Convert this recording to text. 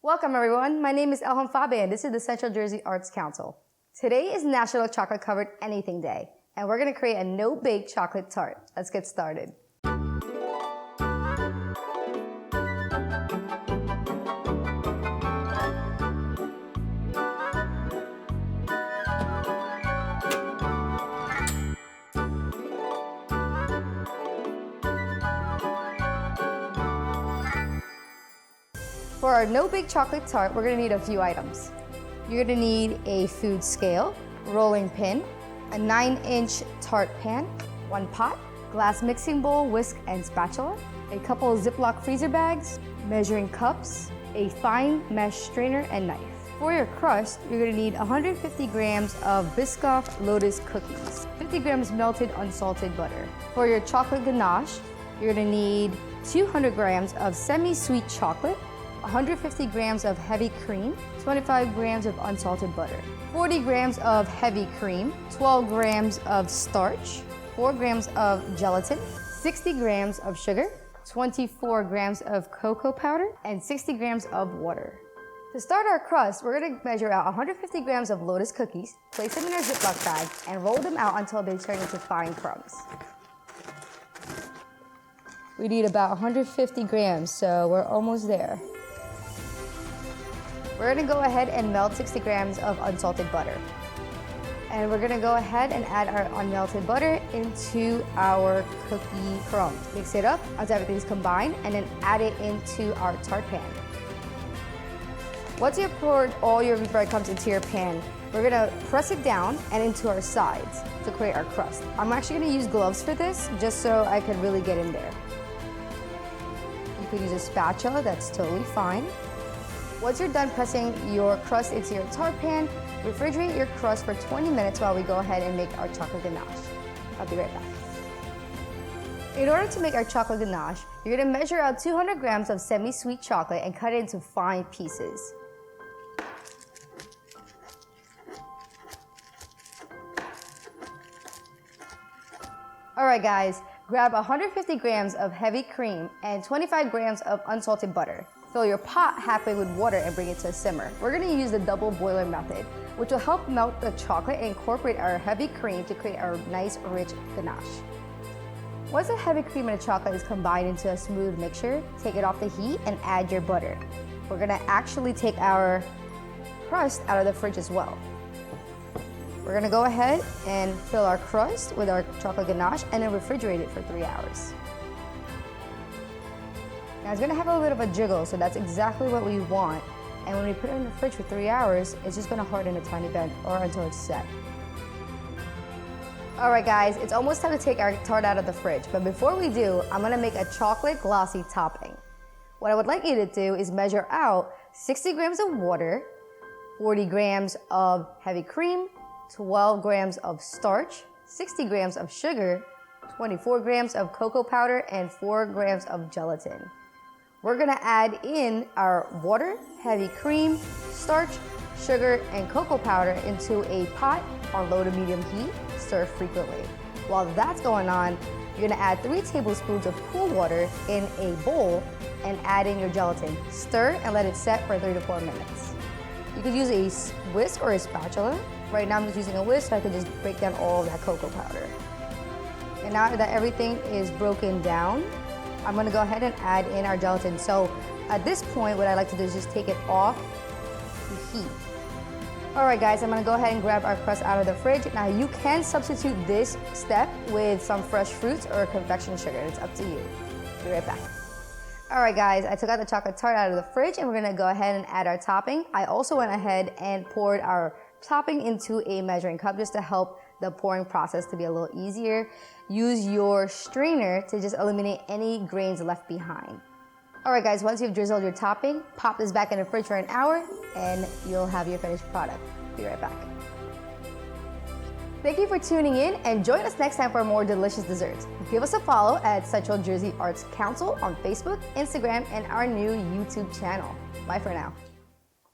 Welcome everyone, my name is Elham and this is the Central Jersey Arts Council. Today is National Chocolate Covered Anything Day, and we're going to create a no-bake chocolate tart. Let's get started. For our no-bake chocolate tart, we're going to need a few items. You're going to need a food scale, rolling pin, a 9-inch tart pan, 1 pot, glass mixing bowl, whisk and spatula, a couple of Ziploc freezer bags, measuring cups, a fine mesh strainer and knife. For your crust, you're going to need 150 grams of Biscoff Lotus cookies, 50 grams melted unsalted butter. For your chocolate ganache, you're going to need 200 grams of semi-sweet chocolate, 150 grams of heavy cream, 25 grams of unsalted butter, 40 grams of heavy cream, 12 grams of starch, 4 grams of gelatin, 60 grams of sugar, 24 grams of cocoa powder, and 60 grams of water. To start our crust, we're going to measure out 150 grams of Lotus cookies, place them in our Ziploc bag, and roll them out until they turn into fine crumbs. We need about 150 grams, so we're almost there. We're going to go ahead and melt 60 grams of unsalted butter. And we're going to go ahead and add our unmelted butter into our cookie crumbs. Mix it up until everything's combined and then add it into our tart pan. Once you've poured all your breadcrumbs into your pan, we're going to press it down and into our sides to create our crust. I'm actually going to use gloves for this just so I can really get in there. You could use a spatula, that's totally fine. Once you're done pressing your crust into your tart pan, refrigerate your crust for 20 minutes while we go ahead and make our chocolate ganache. I'll be right back. In order to make our chocolate ganache, you're going to measure out 200 grams of semi-sweet chocolate and cut it into fine pieces. Alright guys, grab 150 grams of heavy cream and 25 grams of unsalted butter. Fill your pot halfway with water and bring it to a simmer. We're going to use the double boiler method, which will help melt the chocolate and incorporate our heavy cream to create our nice, rich ganache. Once the heavy cream and the chocolate is combined into a smooth mixture, take it off the heat and add your butter. We're going to actually take our crust out of the fridge as well. We're going to go ahead and fill our crust with our chocolate ganache and then refrigerate it for 3 hours. Now it's going to have a little bit of a jiggle, so that's exactly what we want. And when we put it in the fridge for 3 hours, it's just going to harden a tiny bit or until it's set. Alright guys, it's almost time to take our tart out of the fridge, but before we do, I'm going to make a chocolate glossy topping. What I would like you to do is measure out 60 grams of water, 40 grams of heavy cream, 12 grams of starch, 60 grams of sugar, 24 grams of cocoa powder, and 4 grams of gelatin. We're going to add in our water, heavy cream, starch, sugar, and cocoa powder into a pot on low to medium heat. Stir frequently. While that's going on, you're going to add 3 tablespoons of cool water in a bowl and add in your gelatin. Stir and let it set for 3 to 4 minutes. You could use a whisk or a spatula. Right now I'm just using a whisk so I can just break down all of that cocoa powder. And now that everything is broken down, I'm going to go ahead and add in our gelatin. So at this point, what I like to do is just take it off the heat. Alright guys, I'm going to go ahead and grab our crust out of the fridge. Now you can substitute this step with some fresh fruits or confection sugar. It's up to you. Be right back. Alright guys, I took out the chocolate tart out of the fridge and we're going to go ahead and add our topping. I also went ahead and poured our topping into a measuring cup just to help the pouring process to be a little easier. Use your strainer to just eliminate any grains left behind. Alright guys, once you've drizzled your topping, pop this back in the fridge for an hour and you'll have your finished product. Be right back. Thank you for tuning in and join us next time for more delicious desserts. Give us a follow at Central Jersey Arts Council on Facebook, Instagram, and our new YouTube channel. Bye for now.